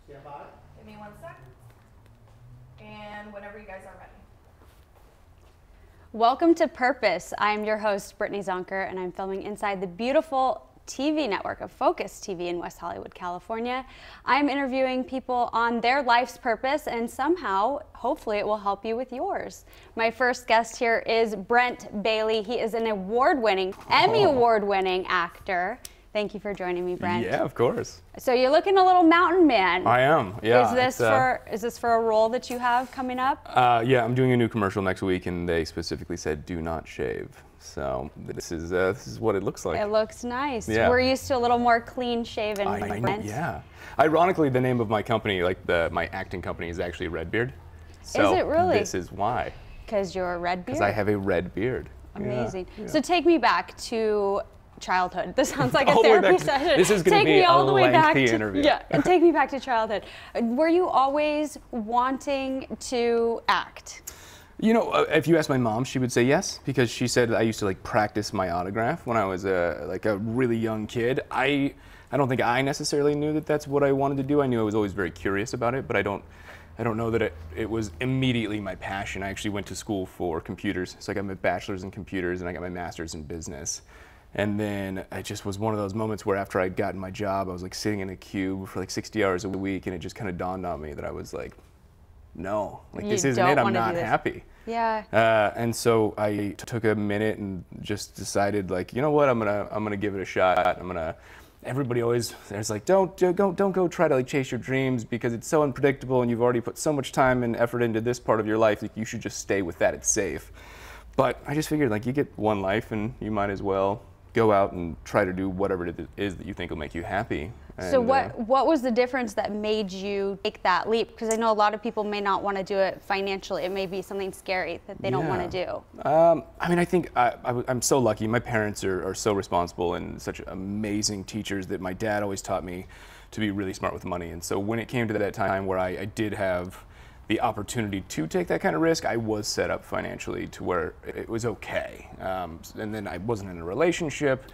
Stand by. Give me 1 sec. And whenever you guys are ready. Welcome to Purpose. I'm your host, Brittany Zonker, and I'm filming inside the beautiful TV network of Focus TV in West Hollywood, California. I'm interviewing people on their life's purpose, and somehow, hopefully, it will help you with yours. My first guest here is Brent Bailey. He is an award-winning, Emmy award-winning actor. Thank you for joining me, Brent. Yeah, of course. So you're looking a little mountain man. I am, yeah. Is this for a role that you have coming up? Yeah, I'm doing a new commercial next week, and they specifically said do not shave. So this is what it looks like. It looks nice. Yeah. We're used to a little more clean shaven. I know, yeah. Ironically, the name of my company, my acting company, is actually Redbeard. So is it really? This is why. Because you're a red beard? Because I have a red beard. Amazing. Yeah. So take me back to childhood. This sounds like a All the way therapy back session. This is going to be a lengthy interview. Yeah, and take me back to childhood. Were you always wanting to act? You know, if you ask my mom, she would say yes, because she said I used to practice my autograph when I was a really young kid. I don't think I necessarily knew that that's what I wanted to do. I knew I was always very curious about it, but I don't know that it was immediately my passion. I actually went to school for computers, so I got my bachelor's in computers and I got my master's in business. And then it just was one of those moments where after I'd gotten my job, I was sitting in a cube for 60 hours a week, and it just kind of dawned on me that I was like, no, this isn't it, I'm not happy. Yeah. And so I took a minute and just decided, you know what, I'm gonna give it a shot. Everybody always there's don't go try to chase your dreams because it's so unpredictable and you've already put so much time and effort into this part of your life, you should just stay with that, it's safe. But I just figured you get one life and you might as well go out and try to do whatever it is that you think will make you happy. And, so what was the difference that made you take that leap? Because I know a lot of people may not want to do it financially. It may be something scary that they don't want to do. I think I'm so lucky. My parents are so responsible and such amazing teachers that my dad always taught me to be really smart with money. And so when it came to that time where I did have the opportunity to take that kind of risk, I was set up financially to where it was okay. And then I wasn't in a relationship.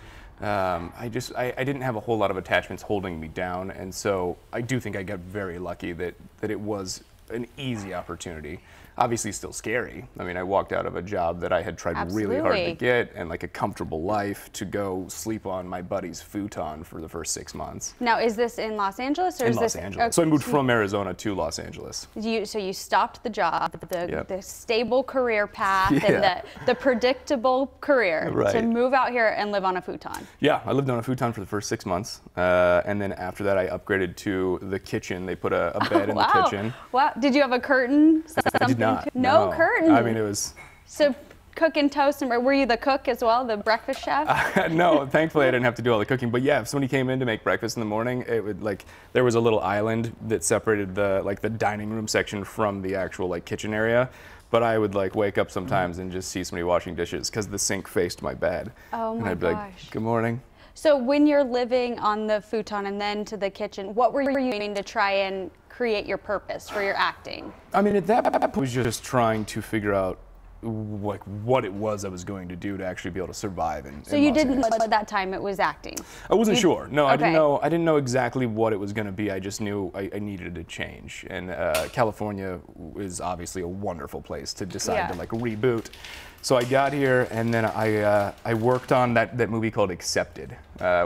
I didn't have a whole lot of attachments holding me down. And so I do think I got very lucky that it was an easy opportunity. Obviously still scary. I walked out of a job that I had tried really hard to get and a comfortable life to go sleep on my buddy's futon for the first 6 months. Now, is this in Los Angeles or in is Los this? Angeles. So I moved from Arizona to Los Angeles. So you stopped the job, the stable career path, Yeah. and the predictable career Right. to move out here and live on a futon. Yeah, I lived on a futon for the first 6 months, and then after that I upgraded to the kitchen. They put a bed in the kitchen. Wow. Did you have a curtain? I did not. No curtain. It was. So cooking toast, and were you the cook as well, the breakfast chef? No, thankfully I didn't have to do all the cooking. But yeah, if somebody came in to make breakfast in the morning, it would there was a little island that separated the dining room section from the actual kitchen area. But I would wake up sometimes and just see somebody washing dishes because the sink faced my bed. Oh my And I'd be gosh. good morning. So when you're living on the futon and then to the kitchen, what were you doing to try and create your purpose for your acting? At that point, I was just trying to figure out what it was I was going to do to actually be able to survive in So you Los didn't know Angeles. at that time it was acting? I wasn't sure. No, Okay. I didn't know exactly what it was going to be. I just knew I needed a change. And California is obviously a wonderful place to decide to reboot. So I got here, and then I worked on that movie called Accepted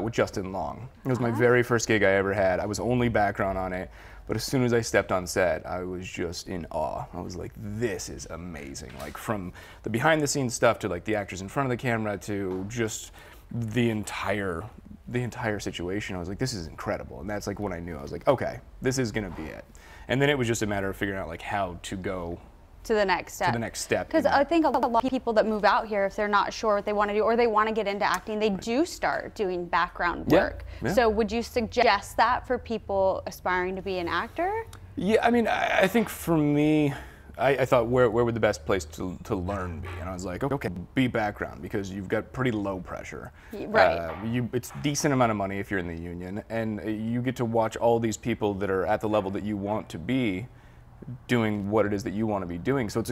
with Justin Long. It was my very first gig I ever had. I was only background on it. But as soon as I stepped on set, I was just in awe. I was like, this is amazing. From the behind the scenes stuff to the actors in front of the camera to just the entire situation. I was like, this is incredible. And that's when I knew. I was like, okay, this is gonna be it. And then it was just a matter of figuring out how to go to the next step. To the next step. Because I think a lot of people that move out here, if they're not sure what they want to do or they want to get into acting, they do start doing background work. Yeah. So would you suggest that for people aspiring to be an actor? Yeah, I think for me, I thought where would the best place to learn be? And I was like, okay, be background because you've got pretty low pressure. Right. It's decent amount of money if you're in the union, and you get to watch all these people that are at the level that you want to be doing what it is that you want to be doing. So it's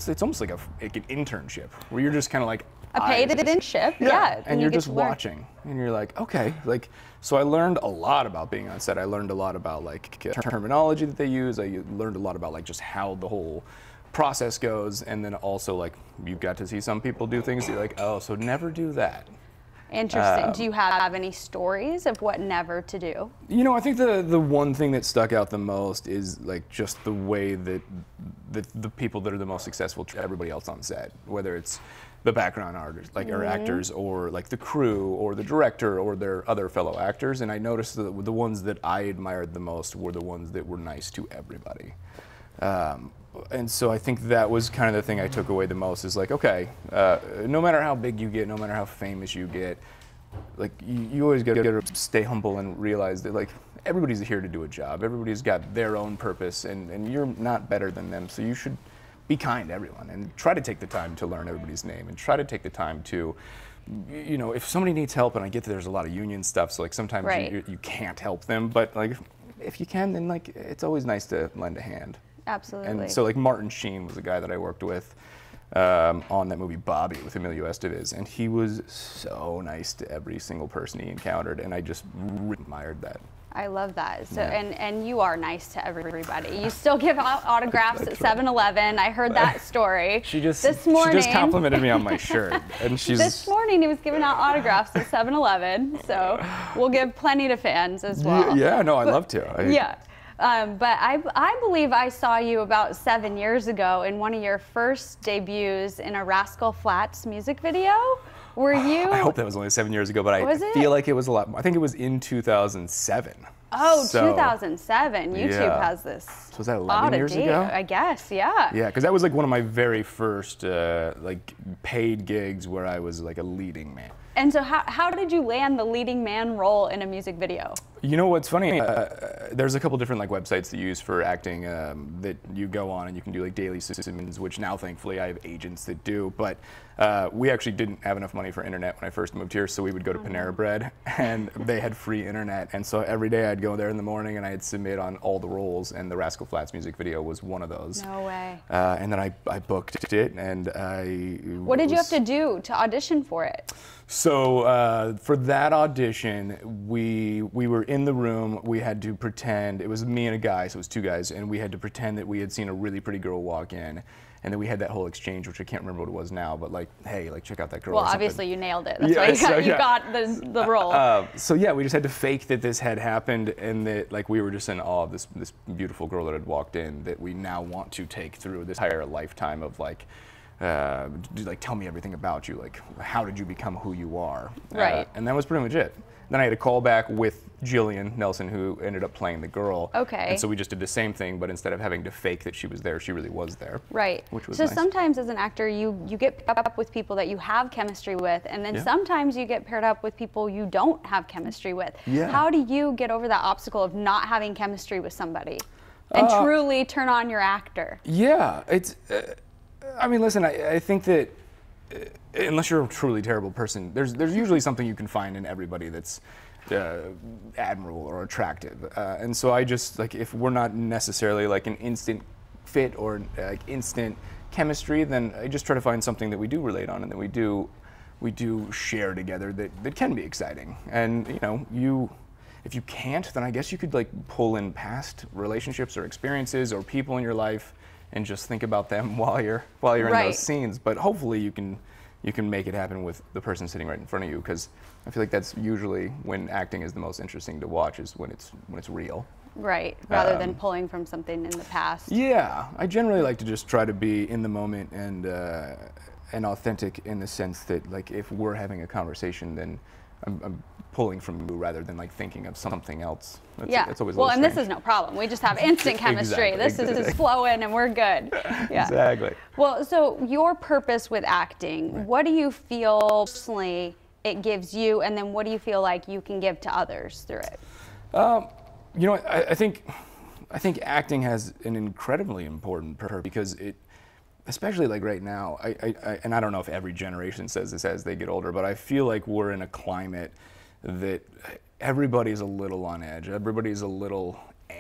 it's almost like an internship where you're just kind of like a paid internship. Yeah. And you're just watching, and you're like, okay, like, so I learned a lot about being on set. I learned a lot about like terminology that they use. I learned a lot about like just how the whole process goes, and then also like you got to see some people do things that you're like, oh, so never do that. Interesting. Do you have any stories of what never to do? You know, I think the one thing that stuck out the most is like just the way that the people that are the most successful treat everybody else on set, whether it's the background artists, like or actors, or like the crew, or the director, or their other fellow actors. And I noticed that the ones that I admired the most were the ones that were nice to everybody. And so I think that was kind of the thing I took away the most is like, okay, no matter how big you get, no matter how famous you get, like you always got to stay humble and realize that like everybody's here to do a job. Everybody's got their own purpose, and you're not better than them. So you should be kind to everyone and try to take the time to learn everybody's name and try to take the time to, you know, if somebody needs help, and I get that there's a lot of union stuff, so like sometimes you can't help them, but like if you can, then like it's always nice to lend a hand. Absolutely. And so like Martin Sheen was a guy that I worked with on that movie Bobby with Emilio Estevez, and he was so nice to every single person he encountered, and I just admired that. I love that. So, and you are nice to everybody. You still give out autographs at 7-Eleven. I heard that story. She just complimented me on my shirt, and she's this morning he was giving out autographs at 7-Eleven. So we'll give plenty to fans as well. Yeah, no, I'd love to. But I believe I saw you about 7 years ago in one of your first debuts in a Rascal Flatts music video. Were you? I hope that was only 7 years ago, but I feel like it was a lot more. I think it was in 2007. Oh, so, 2007. YouTube has this. So was that 11 years ago? I guess, yeah. Yeah, because that was like one of my very first like paid gigs where I was like a leading man. And so how did you land the leading man role in a music video? You know what's funny? There's a couple different like websites to use for acting that you go on, and you can do like daily submissions, which now thankfully I have agents that do. But we actually didn't have enough money for internet when I first moved here, so we would go to Panera Bread, and they had free internet. And so every day I'd go there in the morning and I'd submit on all the roles, and the Rascal Flatts music video was one of those. No way. And then I booked it, and What did you have to do to audition for it? So for that audition, we were in the room. We had to pretend, it was me and a guy, so it was two guys, and we had to pretend that we had seen a really pretty girl walk in. And then we had that whole exchange, which I can't remember what it was now, but like, hey, like check out that girl. Well, obviously you nailed it. That's why you got the role. So yeah, we just had to fake that this had happened, and that like we were just in awe of this beautiful girl that had walked in that we now want to take through this entire lifetime of like, like tell me everything about you, like how did you become who you are? Right. And that was pretty much it. Then I had a call back with Jillian Nelson, who ended up playing the girl. Okay. And so we just did the same thing, but instead of having to fake that she was there, she really was there. Right. Which was so nice. Sometimes as an actor, you get paired up with people that you have chemistry with, and then sometimes you get paired up with people you don't have chemistry with. Yeah. How do you get over that obstacle of not having chemistry with somebody and truly turn on your actor? Yeah, it's. I mean, listen, I think that unless you're a truly terrible person, there's usually something you can find in everybody that's admirable or attractive. And so I just, like, if we're not necessarily like an instant fit or like instant chemistry, then I just try to find something that we do relate on and that we do share together that can be exciting. And, you know, if you can't, then I guess you could like pull in past relationships or experiences or people in your life and just think about them while you're in those scenes. But hopefully you can make it happen with the person sitting right in front of you, because I feel like that's usually when acting is the most interesting to watch, is when it's real. Right, rather than pulling from something in the past. Yeah, I generally like to just try to be in the moment and authentic, in the sense that like if we're having a conversation, then I'm pulling from you rather than like thinking of something else. That's always well, and this is no problem. We just have instant chemistry. This is flowing and we're good. Yeah. Exactly. Well, so your purpose with acting, what do you feel personally it gives you, and then what do you feel like you can give to others through it? You know, I think acting has an incredibly important purpose, because it, especially like right now, and I don't know if every generation says this as they get older, but I feel like we're in a climate that everybody's a little on edge. Everybody's a little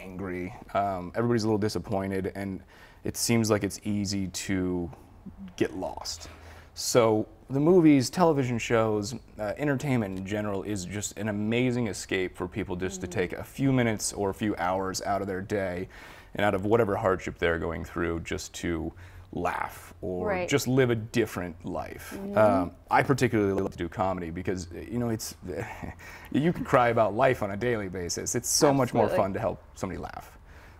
angry. Everybody's a little disappointed, and it seems like it's easy to get lost. So the movies, television shows, entertainment in general is just an amazing escape for people just to take a few minutes or a few hours out of their day and out of whatever hardship they're going through just to laugh or just live a different life. I particularly love to do comedy because, you know, it's you can cry about life on a daily basis. It's so much more fun to help somebody laugh.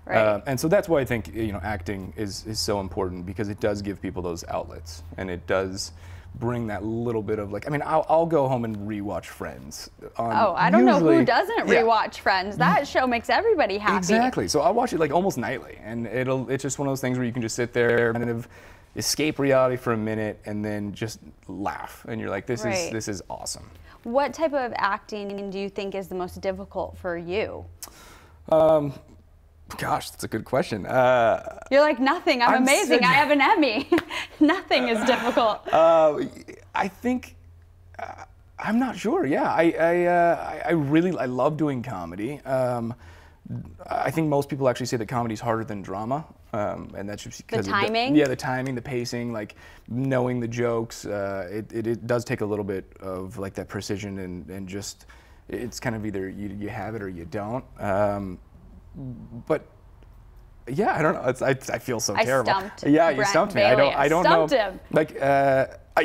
And so that's why I think, you know, acting is so important, because it does give people those outlets, and it does bring that little bit of, like, I mean, I'll go home and rewatch Friends. I don't know who doesn't rewatch Friends. That show makes everybody happy. Exactly. So I'll watch it like almost nightly, and it's just one of those things where you can just sit there and kind of escape reality for a minute and then just laugh, and you're like, this is awesome. What type of acting do you think is the most difficult for you? Gosh, that's a good question. You're like, nothing. I'm amazing. I have an Emmy. Nothing is difficult. I think I'm not sure. Yeah, I love doing comedy. I think most people actually say that comedy is harder than drama, and that's just because the timing. The timing, the pacing, like knowing the jokes. It does take a little bit of like that precision, and just it's kind of either you have it or you don't. But yeah, I don't know. I feel so terrible. Stumped yeah, you Brent stumped me. Bailey. I don't stumped know. Him. Like,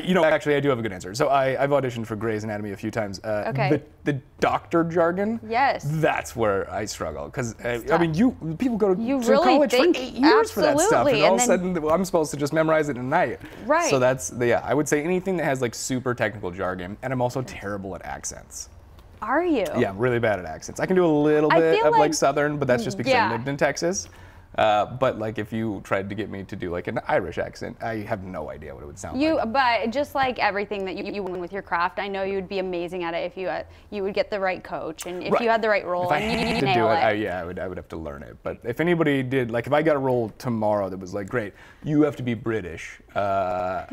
you know, actually, I do have a good answer. So I've auditioned for Grey's Anatomy a few times. Okay. The doctor jargon. Yes. That's where I struggle, because I mean, people go to really college for 8 years for that stuff, and all of a sudden I'm supposed to just memorize it in a night. Right. So that's I would say anything that has like super technical jargon, and I'm also terrible at accents. Are you? Yeah, I'm really bad at accents. I can do a little bit of like Southern, but that's just because I lived in Texas. But like if you tried to get me to do like an Irish accent, I have no idea what it would sound like. But just like everything that you win with your craft, I know you would be amazing at it if you would get the right coach, and if you had the right role. If I had to do it, I would have to learn it. But if anybody did, like if I got a role tomorrow that was like, great, you have to be British, I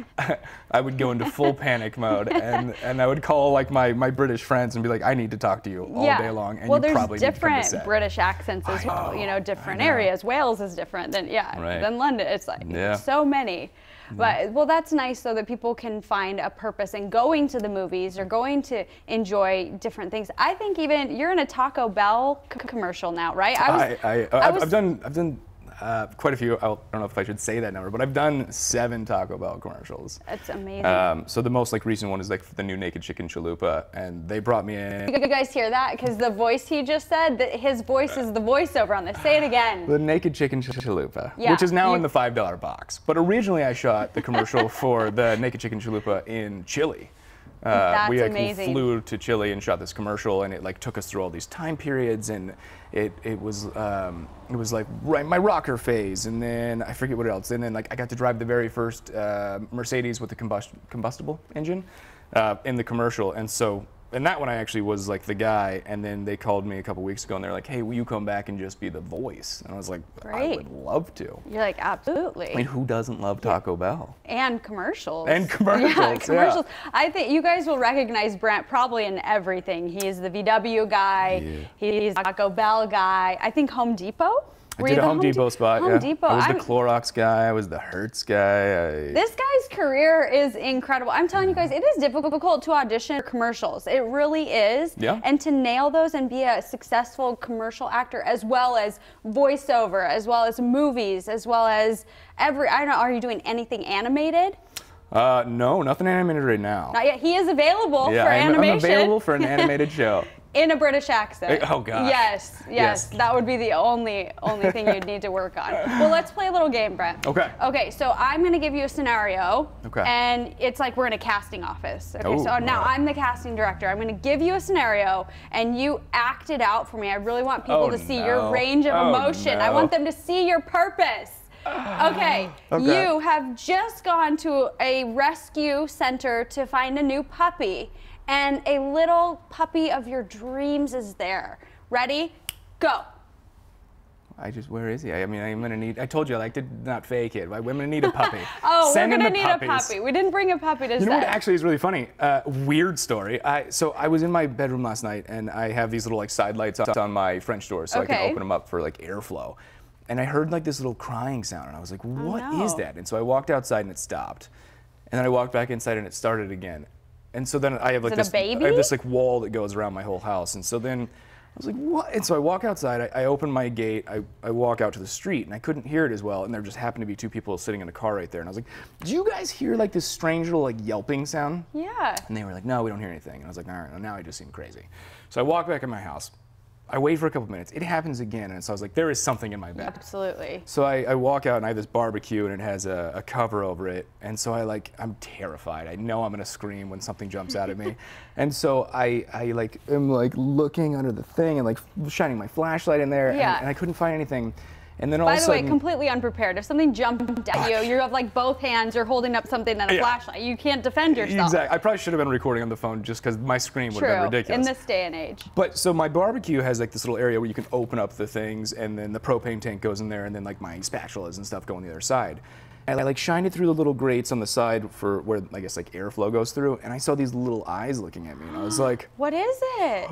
would go into full panic mode, and I would call like my British friends and be like, I need to talk to you all day long, and you probably need to come to set. Well, there's different British accents as well. You know, different areas. Wales is different than than London. It's like so many. But well, that's nice, so that people can find a purpose in going to the movies or going to enjoy different things. I think even you're in a Taco Bell commercial now, right? I've done quite a few. I don't know if I should say that number, but I've done 7 Taco Bell commercials. That's amazing. So the most like recent one is like the new Naked Chicken Chalupa, and they brought me in. You guys hear that? Because the voice he just said, his voice is the voiceover on this. Say it again. The Naked Chicken Chalupa, which is now in the $5 box. But originally I shot the commercial for the Naked Chicken Chalupa in Chile. We amazing. Flew to Chile and shot this commercial, and it like took us through all these time periods, and it was like my rocker phase, and then I forget what else, and then like I got to drive the very first Mercedes with the combustible engine in the commercial, and so. And that one I actually was like the guy, and then they called me a couple weeks ago and they're like, hey, will you come back and just be the voice? And I was like, I would love to. You're like, absolutely. I mean, who doesn't love Taco Bell? And commercials. And commercials, yeah. Commercials. I think you guys will recognize Brent probably in everything. He's the VW guy, he's the Taco Bell guy, I think Home Depot? I did a Home Depot spot. Home Depot. I was the Clorox guy. I was the Hertz guy. This guy's career is incredible. I'm telling you guys, it is difficult to audition for commercials. It really is. Yeah. And to nail those and be a successful commercial actor, as well as voiceover, as well as movies, as well as I don't know, are you doing anything animated? No, nothing animated right now. Not yet. He is available for animation. I'm available for an animated show. In a British accent. Oh, gosh. Yes. That would be the only thing you'd need to work on. Well, let's play a little game, Brent. Okay. Okay, so I'm going to give you a scenario. Okay. And it's like we're in a casting office. Okay, Ooh, so now I'm the casting director. I'm going to give you a scenario, and you act it out for me. I really want people to see your range of emotion. No. I want them to see your purpose. Okay, you have just gone to a rescue center to find a new puppy, and a little puppy of your dreams is there. Ready? Go. where is he? I mean, I told you I like to not fake it. I'm gonna need a puppy. Oh, Send we're in gonna the need puppies. a puppy. We didn't bring a puppy to You know what set. actually is really funny? Weird story. So I was in my bedroom last night, and I have these little like side lights on my French door, so I can Okay. open them up for like airflow. And I heard like this little crying sound, and I was like, "What is no. that?" And so I walked outside, and it stopped. And then I walked back inside, and it started again. And so then I have like Is it a I have baby? this like wall that goes around my whole house. And so then I was like, "What?" And so I walk outside. I open my gate. I walk out to the street, and I couldn't hear it as well. And there just happened to be two people sitting in a car right there. And I was like, "Do you guys hear like this strange little like yelping sound?" Yeah. And they were like, "No, we don't hear anything." And I was like, "All right, well, now I just seem crazy." So I walk back in my house. I wait for a couple minutes. It happens again, and so I was like, "There is something in my bed." Absolutely. So I walk out, and I have this barbecue, and it has a cover over it. And so I'm terrified. I know I'm gonna scream when something jumps out at me. And so I am like looking under the thing and like shining my flashlight in there, Yeah. and I couldn't find anything. And then all By of a the way, sudden, completely unprepared. If something jumped at you, you have like both hands, you're holding up something and a Yeah. flashlight. You can't defend yourself. exactly. I probably should have been recording on the phone just because my scream would have been True. ridiculous. In this day and age. But so my barbecue has like this little area where you can open up the things, and then the propane tank goes in there, and then like my spatulas and stuff go on the other side. And I like shined it through the little grates on the side for where I guess like airflow goes through, and I saw these little eyes looking at me, and I was like, What is it?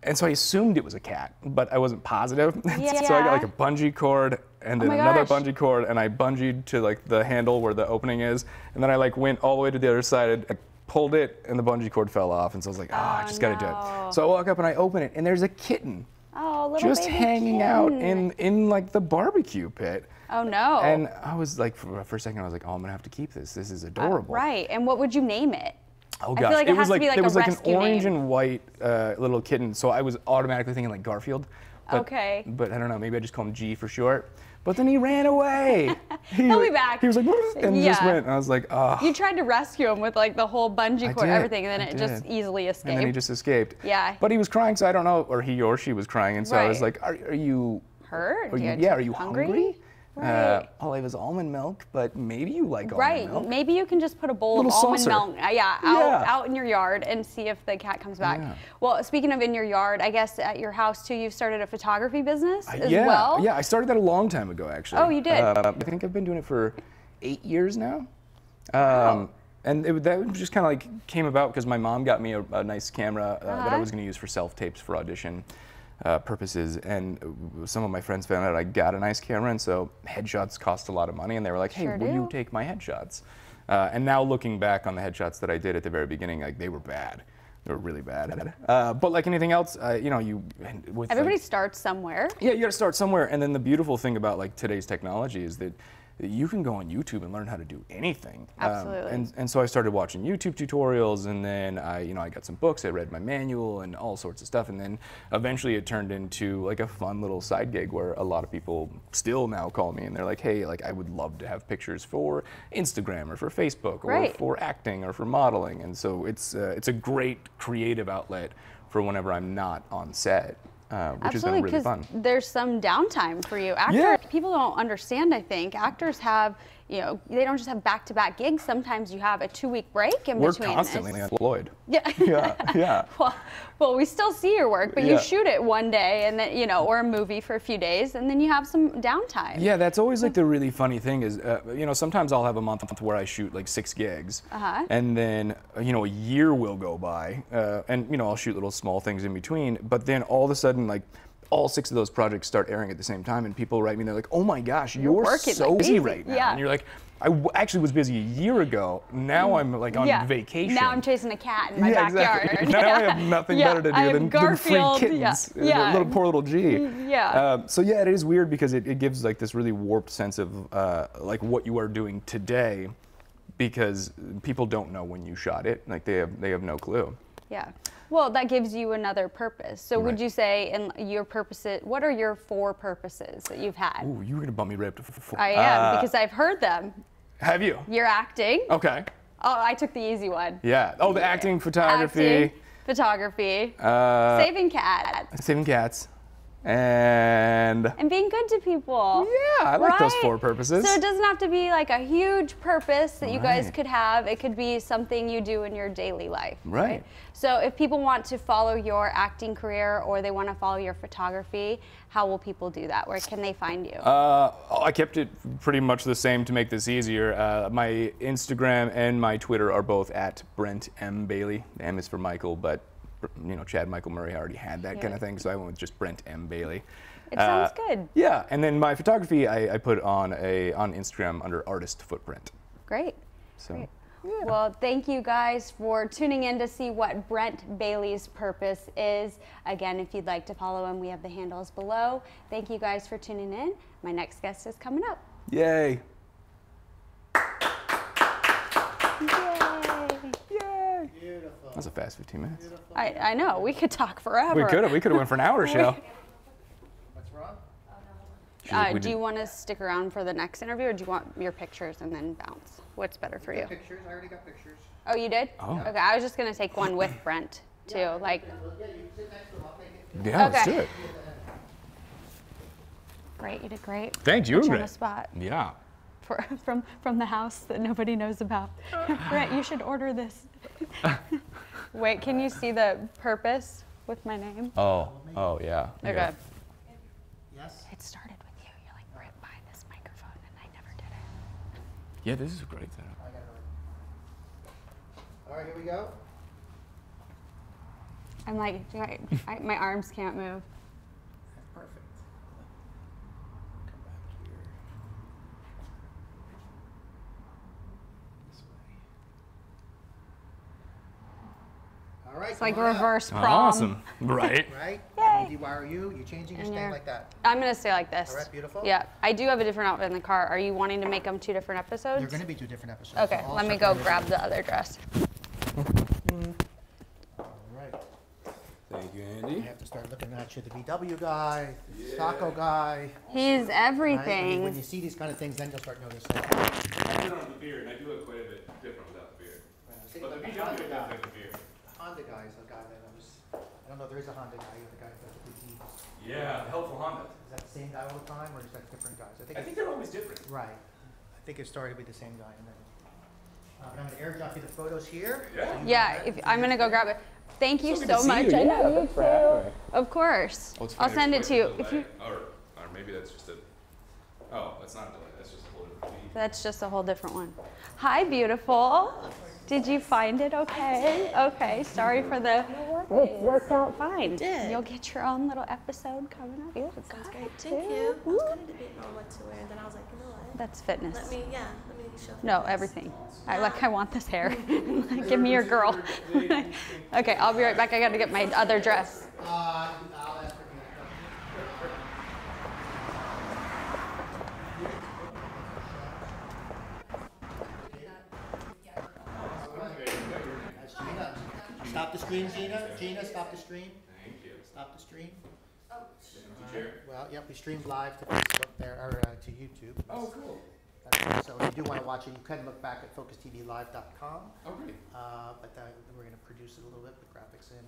and so I assumed it was a cat, but I wasn't positive. So I Yeah. got like a bungee cord and then my another gosh. bungee cord, and I bungeed to like the handle where the opening is, and then I like went all the way to the other side. I pulled it, and the bungee cord fell off, and so I was like, I just gotta do no. it. So I walk up and I open it, and there's a kitten Oh, little just baby hanging out kitten. in like the barbecue pit. Oh no. And I was like, for a second, I was like, oh, I'm gonna have to keep this. This is adorable. Right. And what would you name it? Oh I gosh, feel like it has to be like it was a like an rescue orange name. and white little kitten. So I was automatically thinking like Garfield. But, Okay. But I don't know. Maybe I just call him G for short. But then he ran away. He'll be back. He was like, and just Yeah. went. And I was like, oh. You tried to rescue him with like the whole bungee I cord, did, everything, and then I it just did. easily escaped. And then he just escaped. Yeah. But he was crying, so I don't know, or he or she was crying, and so I was Right. like, are you Hurt? Are you, Yeah, yeah, are you hungry? hungry? Right. All I have is almond milk, but maybe you like Right. almond milk. Maybe you can just put a bowl of Little almond saucer. milk, Yeah. out in your yard and see if the cat comes back. Yeah. Well, speaking of in your yard, I guess at your house too, you've started a photography business as yeah, well. Yeah, I started that a long time ago, actually. Oh, you did? I think I've been doing it for 8 years now. Wow. And that just kind of like came about because my mom got me a nice camera that I Uh-huh. was going to use for self-tapes for audition purposes. And some of my friends found out I got a nice camera, and so headshots cost a lot of money. And they were like, hey, Sure will you do. take my headshots? And now looking back on the headshots that I did at the very beginning, like they were bad. They were really bad. But like anything else, with Everybody like, starts somewhere. yeah, you got to start somewhere. And then the beautiful thing about like today's technology is that you can go on YouTube and learn how to do anything. Absolutely. And so I started watching YouTube tutorials, and then I got some books. I read my manual and all sorts of stuff. And then eventually it turned into like a fun little side gig where a lot of people still now call me and they're like, hey, like I would love to have pictures for Instagram or for Facebook or Right. for acting or for modeling. And so it's a great creative outlet for whenever I'm not on set. Which has been Absolutely, really because fun. there's some downtime for you. Actors, Yeah. people don't understand, I think. Actors have, they don't just have back-to-back gigs. Sometimes you have a 2-week break in We're between. constantly It's- employed. Yeah. Yeah. Well, we still see your work, but Yeah. you shoot it one day and then, or a movie for a few days, and then you have some downtime. Yeah, that's always like the really funny thing is, sometimes I'll have a month where I shoot like 6 gigs, Uh-huh. and then a year will go by, and I'll shoot little small things in between. But then all of a sudden, like all 6 of those projects start airing at the same time, and people write me, they're like, "Oh my gosh, you're working so like busy crazy." right now," Yeah. and you're like, actually was busy a year ago. Now I'm like on Yeah. vacation. Now I'm chasing a cat in my Yeah, backyard. exactly. Now I have nothing Yeah, better to I do have than Garfield. free kittens. Yeah. Little poor little G. Yeah. So yeah, it is weird because it gives like this really warped sense of like what you are doing today, because people don't know when you shot it. Like they have no clue. Yeah. Well, that gives you another purpose. So would Right. you say in your purposes, what are your 4 purposes that you've had? Ooh, you were gonna bump me right up to 4. I am, because I've heard them. Have you? You're acting. Okay. Oh, I took the easy one. Yeah. Oh, the acting, photography, Acting, photography, uh, saving cats. saving cats. and being good to people. yeah, I like those Right? 4 purposes. So it doesn't have to be like a huge purpose that you guys Right. could have. It could be something you do in your daily life. Right. So if people want to follow your acting career or they want to follow your photography, how will people do that? Where can they find you? I kept it pretty much the same to make this easier. My Instagram and my Twitter are both at Brent M. Bailey. The M is for Michael, but you know, Chad Michael Murray already had that kind of thing, so I went with just Brent M. Bailey. It sounds good. Yeah, and then my photography I put on Instagram under Artist Footprint. Great. So. Great. Well, thank you guys for tuning in to see what Brent Bailey's purpose is. Again, if you'd like to follow him, we have the handles below. Thank you guys for tuning in. My next guest is coming up. Yay! Yay! Beautiful. That was a fast 15 minutes. I know, we could talk forever. We could have went for an hour show. What's wrong? Do you want to stick around for the next interview, or do you want your pictures and then bounce? What's better for you? Pictures. I already got pictures. Oh, you did? Oh. Okay, I was just gonna take one with Brent too. Like, Yeah, you sit next to him. I'll take it. Yeah, let's Okay. do it. great, you did great. Thank you. Put you on Great. the spot Yeah. from the house that nobody knows about. Brent, you should order this. Wait, can you see the purpose with my name? Oh yeah. Okay. Yeah. Yes. It started with you. You're like, Brent, buy this microphone, and I never did it. Yeah, this is a great setup. I got it. All right, here we go. I'm like, my arms can't move. Perfect. Come back here. This way. All right. It's like come on up. reverse prom. Awesome. Right. Right? Yay. You dewire you. You changing? You're And staying you're- like that. I'm gonna stay like this. All right, beautiful. Yeah, I do have a different outfit in the car. Are you wanting to make them 2 different episodes? They're going to be 2 different episodes. Okay, so all let me separate go grab episodes. the other dress. All right. Thank you, I Andy. have to start looking at you, the VW guy, the Sacco guy. He's Right? everything. When you see these kind of things, then you'll start noticing. I put on the beard, and I do look quite a bit different without the beard. See, But the the VW Honda does guy. have the beard. Honda guy is the guy that I was. I don't know. There is a Honda guy. The guy that does the Yeah, helpful Honda. Is that the same guy all the time, or is that different guys? I think they're always different. Right. I think it started with the same guy, and then. I'm going to airdrop you the photos here. Yeah. Yeah, if I'm gonna go grab it. Thank you So good so to see much. you. I know Yeah, you for having me. too. Of course. Oh, it's I'll fine. send it It's to you. quite a If you. delay. Or maybe that's just a. Oh, that's not a delay. That's just a whole different feed. That's just a whole different one. Hi, beautiful. Did you find it okay? Okay, sorry for the. It worked out fine. did. You'll get your own little episode coming up. You look Sounds good, great. too. Thank you. I was kind of debating on what to wear, and then I was like, you know what? That's fitness. Let me show. No, fitness. everything. I want this hair. Give me your girl. Okay, I'll be right back. I got to get my other dress. I'll ask her. That's Gina. Stop the stream, Gina. Gina, stop the stream. Thank you. Stop the stream. Chair. Well, yep, we streamed live to Facebook there, or to YouTube. Oh, cool. So if you do want to watch it, you can look back at focustvlive.com. Oh, great. But we're going to produce it a little bit, put graphics in, and